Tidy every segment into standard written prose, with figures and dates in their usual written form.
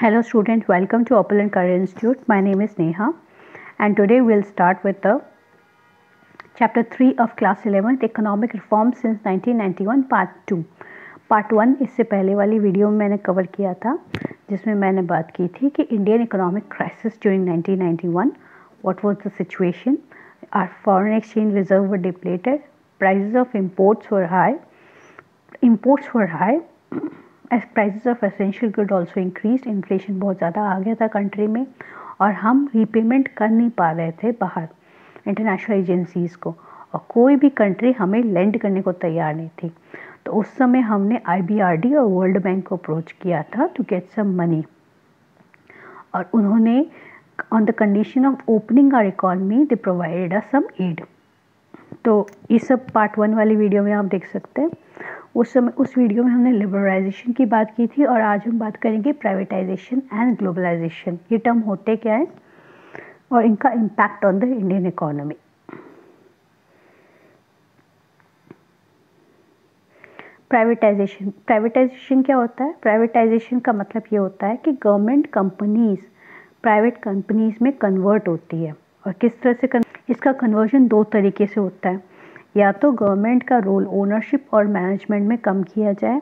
Hello students, welcome to Opulent Career Institute. My name is Neha and today we'll start with the chapter 3 of class 11th Economic Reforms since 1991 part 2. Part 1 इससे पहले वाली video में मैंने cover किया था जिसमें मैंने बात की थी कि Indian economic crisis during 1991, what was the situation, our foreign exchange reserve were depleted, prices of imports were high as prices of essential good also increased. Inflation बहुत ज़्यादा आ गया था कंट्री में और हम रीपेमेंट कर नहीं पा रहे थे बाहर इंटरनेशनल एजेंसीज़ को, और कोई भी कंट्री हमें लेंड करने को तैयार नहीं थी। तो उस समय हमने IBRD और वर्ल्ड बैंक को अप्रोच किया था टू गेट सम मनी, और उन्होंने on the condition of opening our economy they provided us some aid. तो ये सब पार्ट 1 वाली वीडियो में आप देख सकते हैं। उस वीडियो में हमने लिबरलाइजेशन की बात की थी और आज हम बात करेंगे प्राइवेटाइजेशन एंड ग्लोबलाइजेशन। ये टर्म होते क्या है और इनका impact on the Indian economy. Privatisation क्या होता है? प्राइवेटाइजेशन का मतलब ये होता है कि गवर्नमेंट कंपनीज प्राइवेट कंपनीज में कन्वर्ट होती है। और किस तरह से इसका कन्वर्जन दो तरीके से होता है, या तो गवर्नमेंट का रोल ओनरशिप और मैनेजमेंट में कम किया जाए,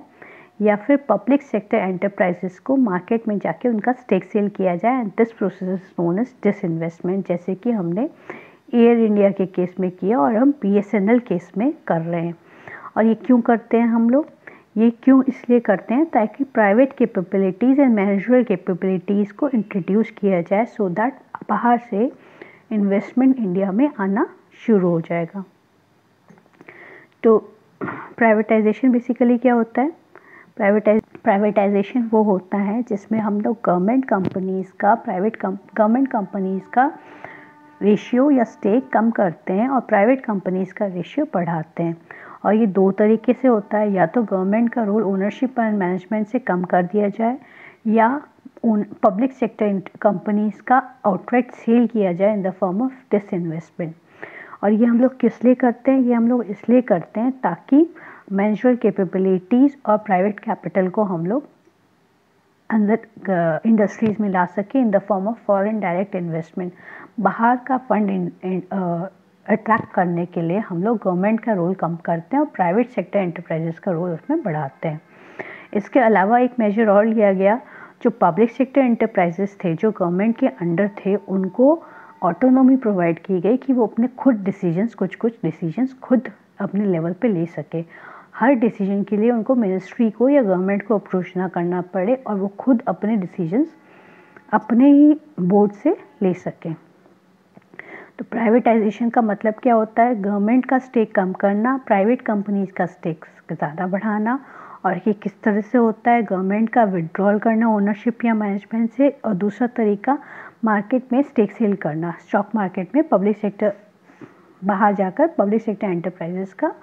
या फिर पब्लिक सेक्टर एंटरप्राइजेस को मार्केट में जाके उनका स्टेक सेल किया जाए। And this process is known as disinvestment, जैसे कि हमने एयर इंडिया के केस में किया और हम BSNL केस में कर रहे हैं। और ये क्यों करते हैं हम लोग? ये क्यों इसलिए करते हैं ताकि private capabilities and managerial capabilities को इंट्रोड्यूस किया जाए, सो दैट बाहर से इन्वेस्टमेंट इंडिया में आना शुरू हो जाएगा। तो प्राइवेटाइजेशन बेसिकली क्या होता है? प्राइवेटाइजेशन वो होता है जिसमें हम लोग गवर्नमेंट कंपनीज़ का रेशियो या स्टेक कम करते हैं और प्राइवेट कंपनीज़ का रेशियो बढ़ाते हैं। और ये दो तरीके से होता है, या तो गवर्नमेंट का रोल ओनरशिप एंड मैनेजमेंट से कम कर दिया जाए, या पब्लिक सेक्टर कंपनीज़ का आउटराइट सेल किया जाए इन द फॉर्म ऑफ डिसइन्वेस्टमेंट। और ये हम लोग किस लिए करते हैं? ये हम लोग इसलिए करते हैं ताकि मैनेजरल कैपेबिलिटीज़ और प्राइवेट कैपिटल को हम लोग अंदर इंडस्ट्रीज़ में ला सके इन the form of foreign direct investment. बाहर का फंड अट्रैक्ट करने के लिए हम लोग गवर्नमेंट का रोल कम करते हैं और प्राइवेट सेक्टर एंटरप्राइजेस का रोल उसमें बढ़ाते हैं। इसके अलावा एक मेजर और लिया गया, जो पब्लिक सेक्टर एंटरप्राइजेस थे जो गवर्नमेंट के अंडर थे, उनको ऑटोनॉमी प्रोवाइड की गई कि वो अपने खुद डिसीजंस कुछ डिसीजंस खुद अपने लेवल पे ले सके। हर डिसीजन के लिए उनको मिनिस्ट्री को या गवर्नमेंट को अप्रोच ना करना पड़े और वो खुद अपने डिसीजंस अपने ही बोर्ड से ले सकें। तो प्राइवेटाइजेशन का मतलब क्या होता है? गवर्नमेंट का स्टेक कम करना, प्राइवेट कंपनीज का स्टेक ज़्यादा बढ़ाना। और ये किस तरह से होता है? गवर्नमेंट का विड्रॉल करना ओनरशिप या मैनेजमेंट से, और दूसरा तरीका मार्केट में स्टेक सेल करना, स्टॉक मार्केट में पब्लिक सेक्टर बाहर जाकर पब्लिक सेक्टर एंटरप्राइजेस का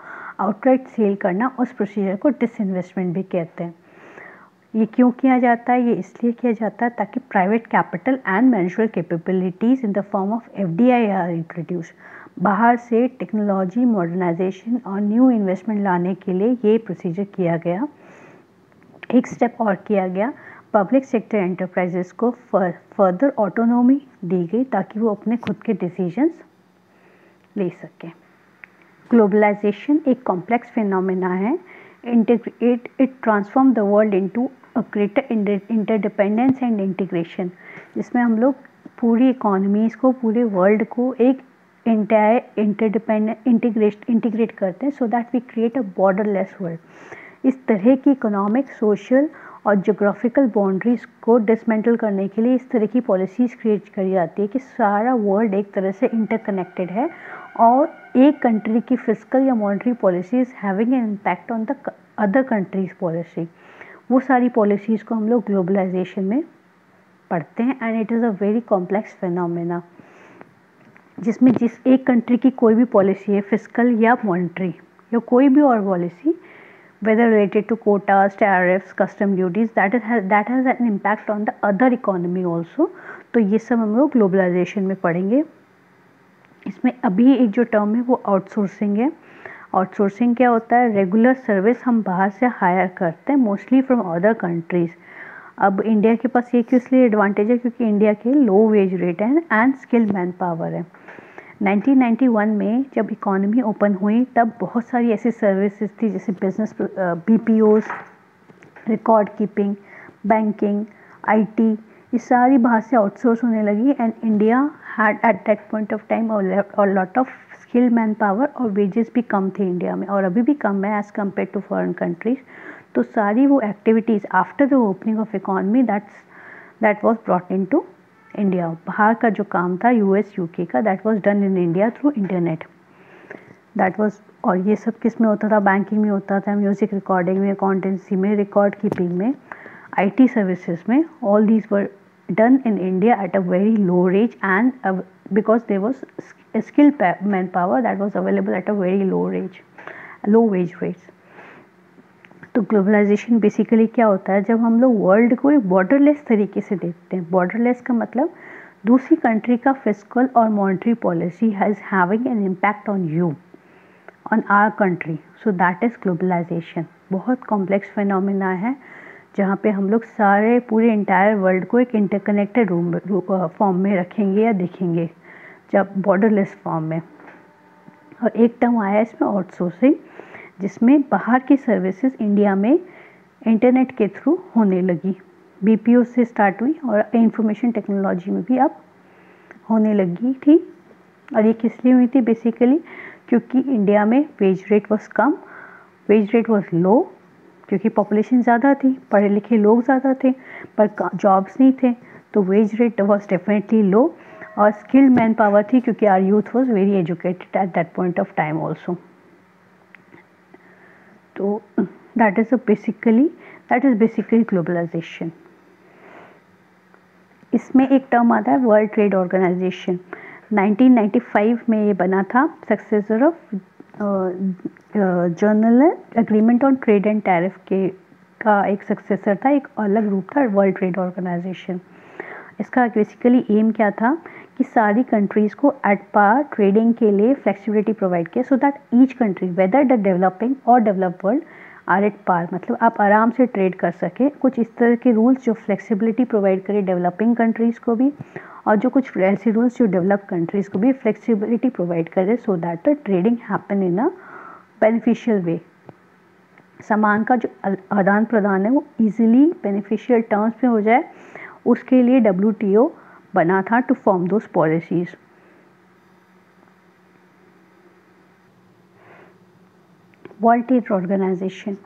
आउटराइट सेल करना। उस प्रोसीजर को डिसइन्वेस्टमेंट भी कहते हैं। ये क्यों किया जाता है? ये इसलिए किया जाता है ताकि private capital and managerial capabilities in the form of FDI are introduce. बाहर से टेक्नोलॉजी मॉडर्नाइजेशन और न्यू इन्वेस्टमेंट लाने के लिए ये प्रोसीजर किया गया। एक स्टेप और किया गया, पब्लिक सेक्टर एंटरप्राइजेस को फर्दर ऑटोनॉमी दी गई ताकि वो अपने खुद के डिसीजंस ले सकें। ग्लोबलाइजेशन एक कॉम्प्लेक्स फिनोमेना है। It transform the world into a greater interdependence and integration, जिसमें हम लोग पूरी इकोनॉमीज़ को, पूरे वर्ल्ड को एक इंटीग्रेट करते हैं, so that we create a borderless world. इस तरह की इकोनॉमिक, सोशल और जोग्राफिकल बाउंड्रीज़ को डिसमेंटल करने के लिए इस तरह की पॉलिसीज़ क्रिएट करी जाती है कि सारा वर्ल्ड एक तरह से इंटरकनेक्टेड है और एक कंट्री की फिजिकल या monetary policies having an impact on the other countries policy. वो सारी पॉलिसीज़ को हम लोग ग्लोबलाइजेशन में पढ़ते हैं। And it is a very complex phenomena, जिसमें जिस एक कंट्री की कोई भी पॉलिसी है, फिजिकल या मॉनेटरी या कोई भी और policy, whether related to quotas, tariffs, custom duties, that has an impact on the other economy also। तो ये सब हम लोग ग्लोबलाइजेशन में पढ़ेंगे। इसमें अभी एक जो टर्म है वो आउटसोर्सिंग है। आउटसोर्सिंग क्या होता है? रेगुलर सर्विस हम बाहर से हायर करते हैं, मोस्टली फ्रॉम अदर कंट्रीज़। अब इंडिया के पास ये क्यों इसलिए एडवांटेज है क्योंकि इंडिया के लो वेज रेट है एंड स्किल्ड मैन पावर है। 1991 में जब इकॉनमी ओपन हुई तब बहुत सारी ऐसी सर्विसेज थी जैसे business, BPOs, record keeping, banking, IT, ये सारी बाहर से आउटसोर्स होने लगी and India had at that point of time और lot of skilled man power और वेजेस भी कम थे इंडिया में और अभी भी कम है as compare to foreign countries. तो सारी वो activities after the opening of economy that was brought into India. बाहर का जो काम था US UK का that was done in India through internet. That was, और ये सब किस में होता था? बैंकिंग में होता था, म्यूज़िक रिकॉर्डिंग में, अकाउंटेंसी में, रिकॉर्ड कीपिंग में, IT सर्विसेज में। All these were done in India at a very low rates and because there was skilled man power that was available at a very low wage rates. तो globalization basically क्या होता है? जब हम लोग world को एक बॉर्डरलेस तरीके से देखते हैं। बॉर्डरलेस का मतलब दूसरी कंट्री का फिस्कल और monetary policy has having an impact on you, on our country, so that is globalization. बहुत कॉम्प्लेक्स फिनोमिना है जहाँ पे हम लोग सारे पूरे इंटायर वर्ल्ड को एक इंटरकनेक्टेड फॉर्म में रखेंगे या देखेंगे, जब बॉर्डरलेस फॉर्म में। और एक टर्म आया इसमें आउटसोर्सिंग, जिसमें बाहर की सर्विसेज इंडिया में इंटरनेट के थ्रू होने लगी। BPO से स्टार्ट हुई और इंफॉर्मेशन टेक्नोलॉजी में भी अब होने लगी थी। और ये किस लिए हुई थी? बेसिकली क्योंकि इंडिया में veg rate was come, veg rate was लो, क्योंकि पॉपुलेशन ज़्यादा थी, पढ़े लिखे लोग ज़्यादा थे पर जॉब्स नहीं थे, तो wage rate was definitely low. और स्किल्ड मैन पावर थी क्योंकि our youth was very educated at that point of time also. तो दैट इज़ बेसिकली ग्लोबलाइजेशन। इसमें एक टर्म आता है वर्ल्ड ट्रेड ऑर्गेनाइजेशन। 1995 में ये बना था, successor of General agreement on trade and tariff के का एक सक्सेसर था, एक अलग रूप था वर्ल्ड ट्रेड ऑर्गेनाइजेशन। इसका बेसिकली एम क्या था कि सारी कंट्रीज़ को एट पार ट्रेडिंग के लिए फ्लेक्सिबिलिटी प्रोवाइड किया, so that each country whether the developing और developed world are at par, मतलब आप आराम से ट्रेड कर सकें। कुछ इस तरह के रूल्स जो फ्लेक्सिबिलिटी प्रोवाइड करे डेवलपिंग कंट्रीज़ को भी, और जो कुछ ऐसे रूल्स जो डेवलप कंट्रीज़ को भी फ्लेक्सिबिलिटी प्रोवाइड करे, so that the trading happen in a beneficial way. सामान का जो आदान प्रदान है वो ईजिली बेनिफिशियल टर्म्स में हो जाए, उसके लिए WTO बना था to form those policies. World Trade Organization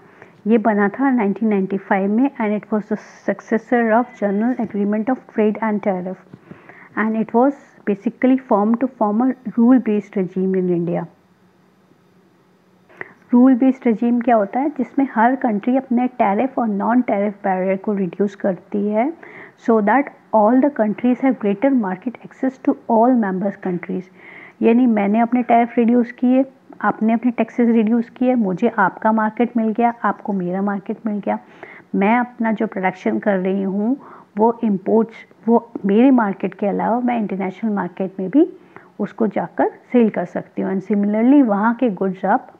ये बना था 1995 में and it was the successor of General Agreement of Trade and Tariff and it was basically form to form a rule based regime in India. Rule based regime क्या होता है? जिसमें हर country अपने टैरिफ और नॉन टैरिफ बैरियर को reduce करती है, so that all the countries have greater market access to all members countries. यानी मैंने अपने टैरिफ रिड्यूस किए, आपने अपने टैक्सेस रिड्यूस किए, मुझे आपका मार्केट मिल गया, आपको मेरा मार्केट मिल गया। मैं अपना जो प्रोडक्शन कर रही हूँ वो इम्पोर्ट्स, वो मेरे मार्केट के अलावा मैं इंटरनेशनल मार्केट में भी उसको जाकर सेल कर सकती हूँ एंड सिमिलरली वहाँ के गुड्स आप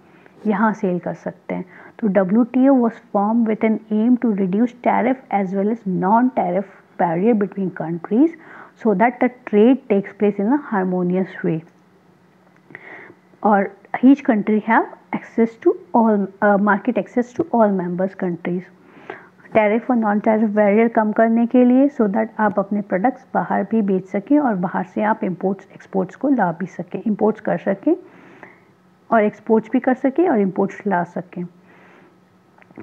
यहाँ सेल कर सकते हैं। तो WTO was formed with an aim to reduce tariff as well as non-tariff barrier between countries so that the trade takes place in a harmonious way. Or each country have access to all market access to all members countries. Tariff और non tariff barrier कम करने के लिए so that आप अपने products बाहर भी बेच सकें और बाहर से आप इम्पोर्ट्स एक्सपोर्ट्स को ला भी सकें, इम्पोर्ट्स कर सकें और एक्सपोर्ट्स भी कर सकें और इम्पोर्ट्स ला सकें।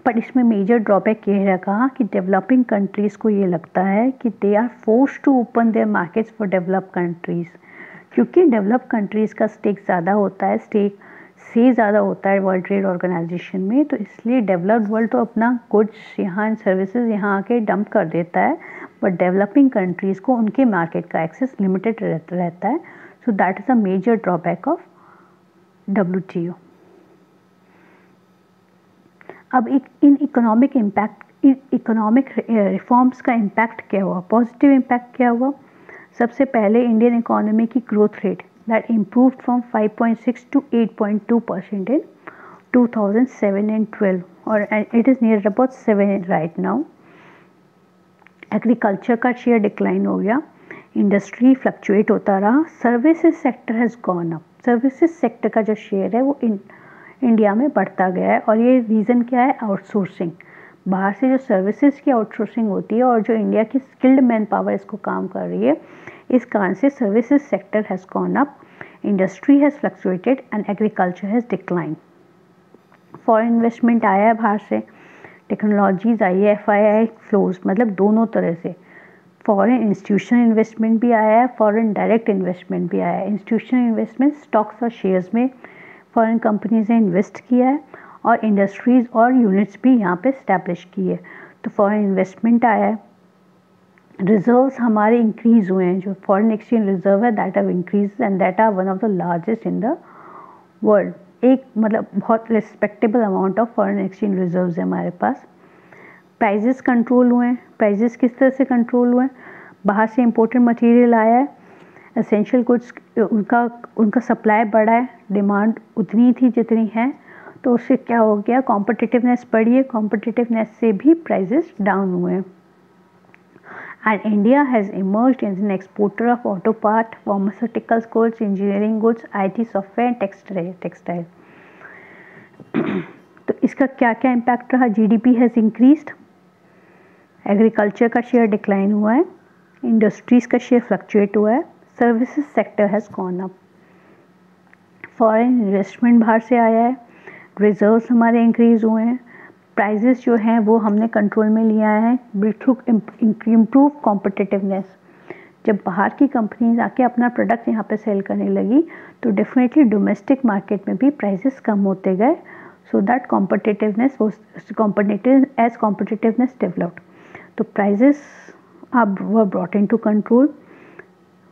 पर इसमें मेजर ड्रॉबैक ये रहा कि डेवलपिंग कंट्रीज़ को ये लगता है कि they are forced to open their markets for develop countries, क्योंकि डेवलप कंट्रीज़ का स्टेक ज़्यादा होता है, स्टेक से ज़्यादा होता है वर्ल्ड ट्रेड ऑर्गेनाइजेशन में। तो इसलिए डेवलप्ड वर्ल्ड तो अपना गुड्स यहाँ सर्विसेज यहाँ आके डंप कर देता है, बट डेवलपिंग कंट्रीज़ को उनके मार्केट का एक्सेस लिमिटेड रहता है। So that is a major drawback of WTO। अब इन इकोनॉमिक रिफॉर्म्स का इम्पैक्ट क्या हुआ? पॉजिटिव इम्पैक्ट क्या हुआ? सबसे पहले इंडियन इकोनॉमी की growth rate that improved from 5.6 to 8.2% in 2007 and 12 और it is near about 7 right now. Agriculture का शेयर डिक्लाइन हो गया, इंडस्ट्री फ्लक्चुएट होता रहा, services sector has gone up. Services sector का जो शेयर है वो इंडिया में बढ़ता गया है, और ये रीज़न क्या है? आउटसोर्सिंग। बाहर से जो सर्विसेज की आउटसोर्सिंग होती है और जो इंडिया की स्किल्ड मैन पावर इसको काम कर रही है, इस कारण से services sector has gone up, industry has fluctuated and agriculture has decline. Foreign investment आया है बाहर से, टेक्नोलॉजीज आई है, FII फ्लोज, मतलब दोनों तरह से। फॉरेन इंस्टीट्यूशनल इन्वेस्टमेंट भी आया है, फॉरेन डायरेक्ट इन्वेस्टमेंट भी आया है। इंस्टीट्यूशनल इन्वेस्टमेंट स्टॉक्स और शेयर्स में फॉरेन कंपनीज ने इन्वेस्ट किया है, और इंडस्ट्रीज़ और यूनिट्स भी यहाँ पे इस्टेब्लिश की है, तो फॉरेन इन्वेस्टमेंट आया है। रिजर्व्स हमारे इंक्रीज़ हुए हैं, जो फॉरेन एक्सचेंज रिजर्व है that have increase and that are one of the largest in the world. एक मतलब बहुत respectable amount of foreign exchange reserves है हमारे पास। प्राइजेस कंट्रोल हुए हैं। प्राइजेस किस तरह से कंट्रोल हुए हैं? बाहर से इम्पोर्टेड मटेरियल आया है, एसेंशियल गुड्स उनका सप्लाई बढ़ा है, डिमांड उतनी थी जितनी है, तो उससे क्या हो गया? कॉम्पिटिटिवनेस बढ़ी है, कॉम्पिटिटिवनेस से भी प्राइजेस डाउन हुए हैं। And India has emerged as an exporter of auto part, pharmaceuticals goods, engineering goods, IT software and textile. तो इसका क्या क्या इम्पैक्ट रहा? GDP हैज़ इंक्रीज्ड, एग्रीकल्चर का शेयर डिक्लाइन हुआ है, इंडस्ट्रीज़ का शेयर फ्लक्चुएट हुआ है, services sector has gone up, foreign investment बाहर से आया है, रिजर्व्स हमारे इंक्रीज़ हुए हैं, प्राइजेस जो हैं वो हमने कंट्रोल में लिया है थ्रू इम्प्रूव कॉम्पिटिटिवनेस। जब बाहर की कंपनीज आके अपना प्रोडक्ट यहाँ पे सेल करने लगी तो डेफिनेटली डोमेस्टिक मार्केट में भी प्राइसेस कम होते गए, सो दैट कॉम्पिटिटिवनेस डेवलप्ड। तो prices were brought into control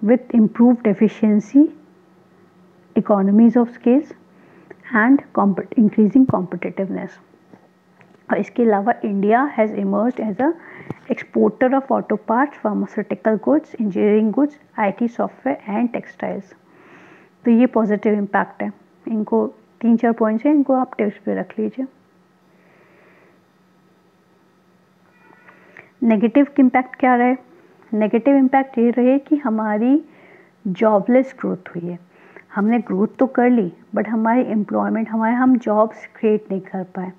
with improved efficiency, economies of scales and increasing competitiveness. और इसके अलावा India has emerged as a exporter of auto parts, pharmaceutical goods, engineering goods, IT software and textiles. तो ये positive impact है। इनको 3-4 points हैं, इनको आप टेस्ट पे रख लीजिए। नेगेटिव इम्पैक्ट क्या रहे? नेगेटिव इम्पैक्ट ये रहे कि हमारी जॉबलेस ग्रोथ हुई है। हमने ग्रोथ तो कर ली बट हमारी एम्प्लॉयमेंट, हम जॉब्स क्रिएट नहीं कर पाए।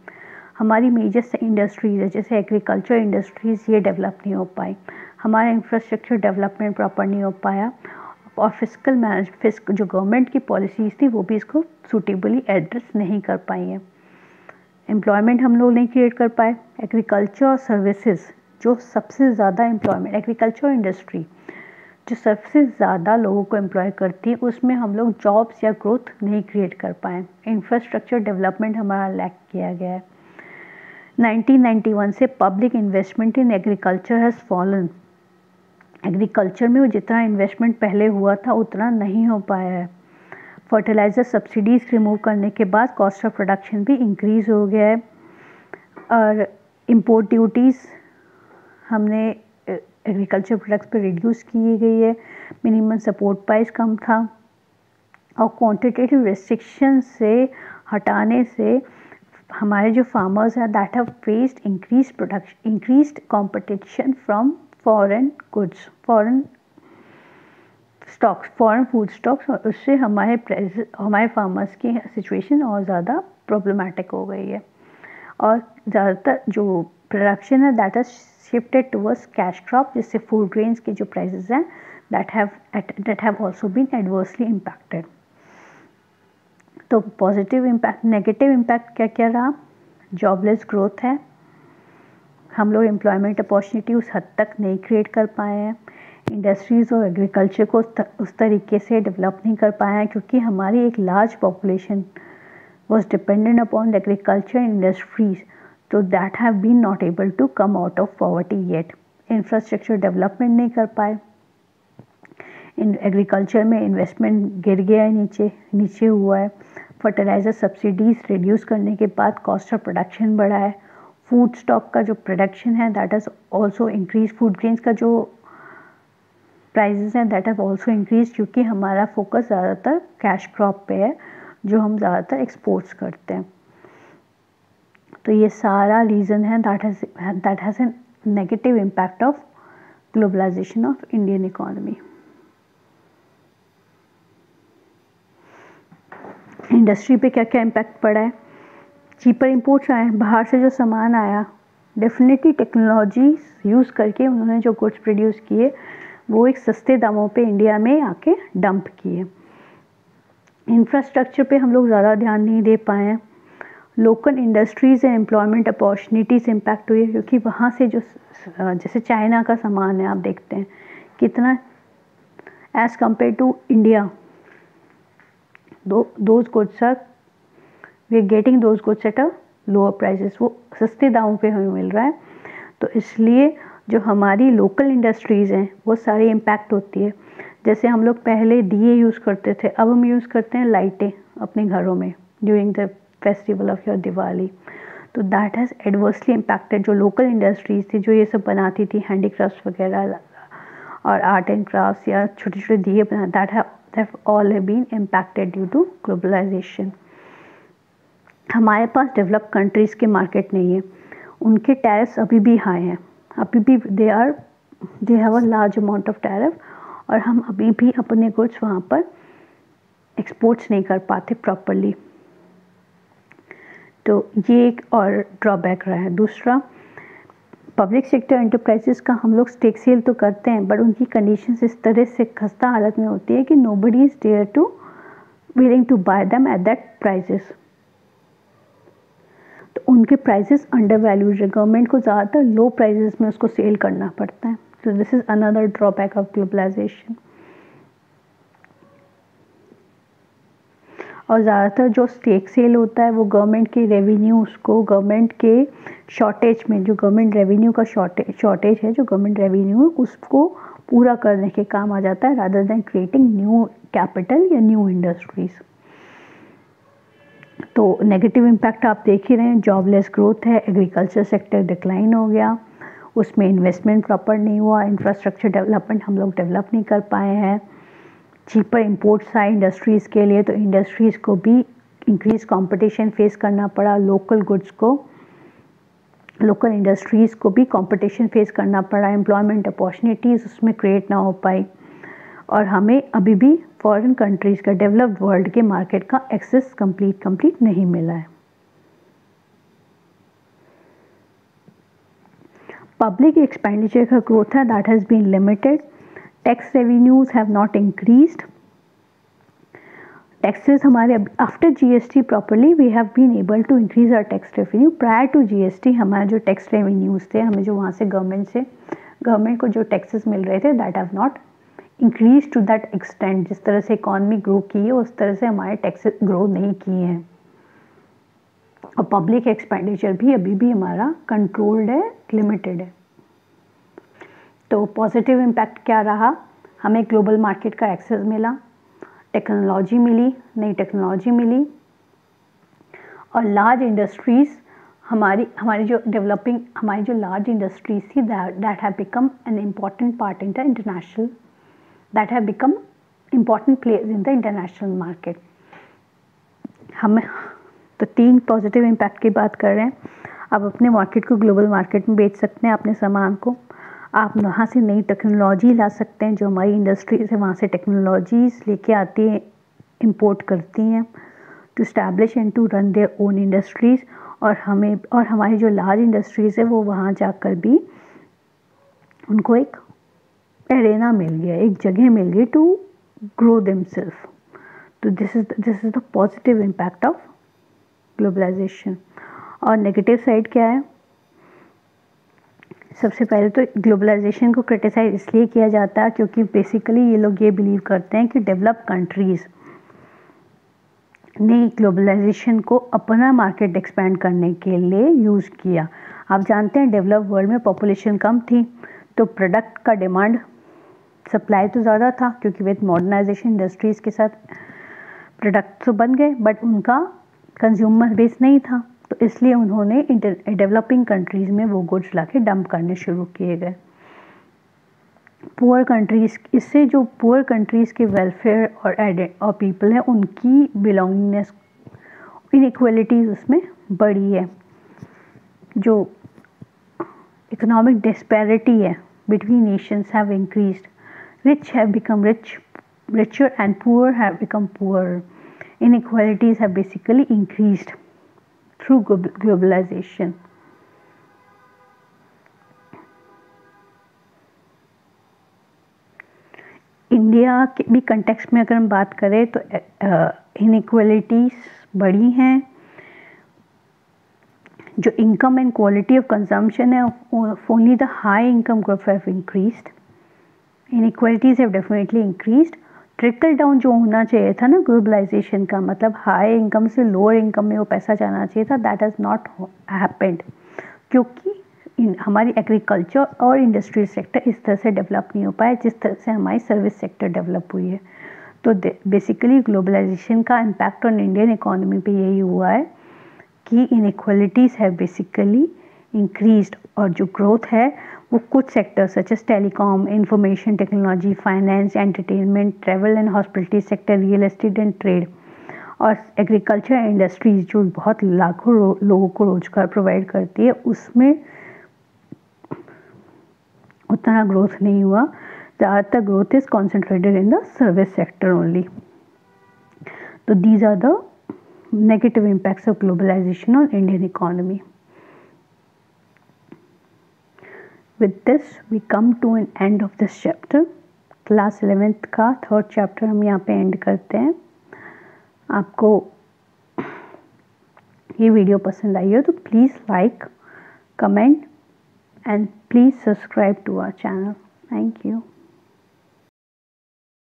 हमारी मेजर इंडस्ट्रीज़ है जैसे एग्रीकल्चर इंडस्ट्रीज़, ये डेवलप नहीं हो पाई, हमारा इंफ्रास्ट्रक्चर डेवलपमेंट प्रॉपर नहीं हो पाया, और जो गवर्नमेंट की पॉलिसीज़ थी वो भी इसको सूटेबली एड्रेस नहीं कर पाई हैं। एम्प्लॉयमेंट हम लोग नहीं क्रिएट कर पाए। एग्रीकल्चर और सर्विसेज जो सबसे ज़्यादा एम्प्लॉयमेंट, एग्रीकल्चर इंडस्ट्री जो सबसे ज़्यादा लोगों को एम्प्लॉय करती है, उसमें हम लोग जॉब्स या ग्रोथ नहीं क्रिएट कर पाए। इंफ्रास्ट्रक्चर डेवलपमेंट हमारा लैक किया गया है। 1991 से public investment in agriculture has fallen. Agriculture में वो जितना इन्वेस्टमेंट पहले हुआ था उतना नहीं हो पाया है। फर्टिलाइज़र सब्सिडीज़ रिमूव करने के बाद कॉस्ट ऑफ प्रोडक्शन भी इंक्रीज़ हो गया है, और इम्पोर्ट ड्यूटीज़ हमने एग्रीकल्चर प्रोडक्ट्स पे रिड्यूस की गई है, मिनिमम सपोर्ट प्राइस कम था, और क्वांटिटेटिव रेस्ट्रिक्शन से हटाने से हमारे जो फार्मर्स हैं that have faced increased competition from foreign goods, foreign food stocks, और उससे हमारे फार्मर्स की सिचुएशन और ज़्यादा प्रॉब्लमेटिक हो गई है, और ज़्यादातर जो प्रोडक्शन है that has shifted towards cash crop, जिससे फूड ग्रेन्स के जो प्राइसेस हैं that have also been adversely impacted. तो पॉजिटिव इम्पैक्ट, नेगेटिव इम्पैक्ट क्या क्या रहा? जॉबलेस ग्रोथ है, हम लोग एम्प्लॉयमेंट अपॉर्चुनिटी उस हद तक नहीं क्रिएट कर पाए हैं, इंडस्ट्रीज़ और एग्रीकल्चर को उस तरीके से डेवलप नहीं कर पाए हैं क्योंकि हमारी एक large population was dependent upon agriculture industries, तो that have been not able to come out of poverty yet. Infrastructure development नहीं कर पाए, एग्रीकल्चर में इन्वेस्टमेंट गिर गया है, नीचे हुआ है। फर्टिलाइज़र सब्सिडीज़ रिड्यूस करने के बाद कॉस्ट ऑफ प्रोडक्शन बढ़ा है। फूड स्टॉक का जो प्रोडक्शन है that has also increase, food grains का जो प्राइसेस हैं दैट हैव ऑल्सो इंक्रीज, क्योंकि हमारा फोकस ज़्यादातर कैश क्रॉप पे है जो हम ज़्यादातर एक्सपोर्ट्स करते हैं। तो ये सारा रीज़न है that has an negative impact of globalization of Indian economy. Industry पे क्या क्या इम्पैक्ट पड़ा है? चीपर इम्पोर्ट्स आए, बाहर से जो सामान आया, डेफिनेटली टेक्नोलॉजी यूज़ करके उन्होंने जो गुड्स प्रोड्यूस किए वो एक सस्ते दामों पे इंडिया में आके डंप किए। इंफ्रास्ट्रक्चर पे हम लोग ज़्यादा ध्यान नहीं दे पाए हैं। Local industries and employment opportunities impact हुई है, क्योंकि वहाँ से जो जैसे चाइना का सामान है, आप देखते हैं कितना as compare to India, those goods are we are getting those goods at a lower prices, वो सस्ते दामों पे हमें मिल रहा है। तो इसलिए जो हमारी लोकल इंडस्ट्रीज़ हैं वो सारी इम्पैक्ट होती है। जैसे हम लोग पहले दिए यूज़ करते थे, अब हम यूज़ करते हैं लाइटें अपने घरों में during the festival of your Diwali. तो दैट हैज़ एडवर्सली इम्पैक्टेड जो लोकल इंडस्ट्रीज़ थी, जो ये सब बनाती थी, हैंडीक्राफ्ट्स वगैरह और आर्ट एंड क्राफ्ट्स या छोटे छोटे दिए बना, that have all have been impacted due to globalization. हमारे पास डेवलप्ड कंट्रीज़ के मार्केट नहीं है, उनके टैरिफ्स अभी भी हाई हैं, अभी भी they have a large amount of tariff, और हम अभी भी अपने गुड्स वहाँ पर एक्सपोर्ट्स नहीं कर पाते प्रॉपरली। तो ये एक और ड्रॉबैक रहा है। दूसरा, पब्लिक सेक्टर एंटरप्राइजेस का हम लोग स्टेक सेल तो करते हैं, बट उनकी कंडीशंस इस तरह से खस्ता हालत में होती है कि nobody is dare to willing to buy them at that prices. तो उनके प्राइसेस अंडर वैल्यूड है, गवर्नमेंट को ज़्यादातर लो प्राइसेस में उसको सेल करना पड़ता है। तो this is another drawback of globalization. और ज़्यादातर जो स्टेक सेल होता है वो गवर्नमेंट के रेवेन्यूज़ को, गवर्नमेंट के शॉर्टेज में, जो गवर्नमेंट रेवेन्यू का शॉर्टेज है, जो गवर्नमेंट रेवेन्यू है उसको पूरा करने के काम आ जाता है, rather than creating new capital या न्यू इंडस्ट्रीज़। तो नेगेटिव इम्पैक्ट आप देख ही रहे हैं, जॉबलेस ग्रोथ है, एग्रीकल्चर सेक्टर डिक्लाइन हो गया, उसमें इन्वेस्टमेंट प्रॉपर नहीं हुआ, इंफ्रास्ट्रक्चर डेवलपमेंट हम लोग डेवलप नहीं कर पाए हैं, चीपर इंपोर्ट्स आए इंडस्ट्रीज़ के लिए, तो इंडस्ट्रीज़ को भी इंक्रीज कंपटीशन फेस करना पड़ा, लोकल गुड्स को, लोकल इंडस्ट्रीज़ को भी कंपटीशन फेस करना पड़ा, एम्प्लॉयमेंट अपॉर्चुनिटीज़ उसमें क्रिएट ना हो पाई, और हमें अभी भी फॉरेन कंट्रीज़ का, डेवलप्ड वर्ल्ड के मार्केट का एक्सेस कंप्लीट नहीं मिला है। पब्लिक एक्सपेंडिचर का ग्रोथ है, that has been limited, tax revenues have not increased, taxes हमारे after GST properly we have been able to increase our tax revenue. Prior to GST हमारे जो tax revenues थे, हमें जो वहाँ से गवर्नमेंट को जो टैक्सेस मिल रहे थे, that have not increase to that extent. जिस तरह से इकॉनमी ग्रो की है उस तरह से हमारे टैक्सेस ग्रो नहीं किए हैं, और पब्लिक एक्सपेंडिचर भी अभी भी हमारा कंट्रोल्ड है, लिमिटेड है। तो पॉजिटिव इम्पैक्ट क्या रहा? हमें ग्लोबल मार्केट का एक्सेस मिला, टेक्नोलॉजी मिली, नई टेक्नोलॉजी मिली, और लार्ज इंडस्ट्रीज़ हमारी जो लार्ज इंडस्ट्रीज़ थी, that have become an important part in the international, that have become important players in the international market। हम तो 3 पॉजिटिव इम्पैक्ट की बात कर रहे हैं। आप अपने मार्केट को ग्लोबल मार्केट में बेच सकते हैं, अपने सामान को, आप वहाँ से नई टेक्नोलॉजी ला सकते हैं, जो हमारी इंडस्ट्रीज है वहाँ से टेक्नोलॉजीज लेके आती हैं, इंपोर्ट करती हैं to establish and to run their own industries, और हमारी जो लार्ज इंडस्ट्रीज़ है वो वहाँ जाकर भी उनको एक एरेना मिल गया, एक जगह मिल गई टू ग्रो देमसेल्फ। तो this is the positive impact of globalization. और नेगेटिव साइड क्या है? सबसे पहले तो ग्लोबलाइजेशन को क्रिटिसाइज इसलिए किया जाता है क्योंकि बेसिकली ये लोग ये बिलीव करते हैं कि डेवलप्ड कंट्रीज़ ने ग्लोबलाइजेशन को अपना मार्केट एक्सपेंड करने के लिए यूज़ किया। आप जानते हैं डेवलप्ड वर्ल्ड में पॉपुलेशन कम थी, तो प्रोडक्ट का डिमांड, सप्लाई तो ज़्यादा था, क्योंकि विद मॉडर्नाइजेशन इंडस्ट्रीज़ के साथ प्रोडक्ट तो बन गए, बट उनका कंज्यूमर बेस नहीं था, तो इसलिए उन्होंने डेवलपिंग कंट्रीज़ में वो गुड्स लाके डंप करने शुरू किए गए। पुअर कंट्रीज़, इससे जो पुअर कंट्रीज़ के वेलफेयर और पीपल हैं उनकी बिलोंगिंगनेस, इनइक्वालिटीज़ उसमें बढ़ी है, जो इकोनॉमिक डिस्पैरिटी है between nations have increased. Rich have become richer and poor have become poorer. Inequalities have basically increased through globalization. India के भी कंटेक्स्ट में अगर हम बात करें तो इनइक्वालिटीज बढ़ी हैं. जो income and quality of consumption है, only the high income group have increased. Inequalities have definitely increased. Trickle down जो होना चाहिए था ना ग्लोबलाइजेशन का, मतलब हाई इनकम से लोअर इनकम में वो पैसा जाना चाहिए था, दैट हैज़ नॉट हैपेंड. क्योंकि हमारी एग्रीकल्चर और इंडस्ट्रियल सेक्टर इस तरह से डेवलप नहीं हो पाया जिस तरह से हमारी सर्विस सेक्टर डेवलप हुई है. तो बेसिकली ग्लोबलाइजेशन का इम्पैक्ट ऑन इंडियन इकोनॉमी पे यही हुआ है कि इनइक्वालिटीज़ हैव बेसिकली इंक्रीज्ड. और जो ग्रोथ है वो कुछ sector such as telecom, information technology, finance, entertainment, travel and hospitality sector, real estate and trade और एग्रीकल्चर इंडस्ट्रीज जो बहुत लाखों लोगों को रोजगार प्रोवाइड करती है, उसमें उतना ग्रोथ नहीं हुआ. ज़्यादातर growth is concentrated in the service sector only. तो these are the negative impacts of globalization on Indian economy. With this we come to an end of this chapter. Class 11th का 3rd chapter हम यहाँ पे and करते हैं. आपको ये video पसंद आई हो तो please like, comment and please subscribe to our channel. Thank you.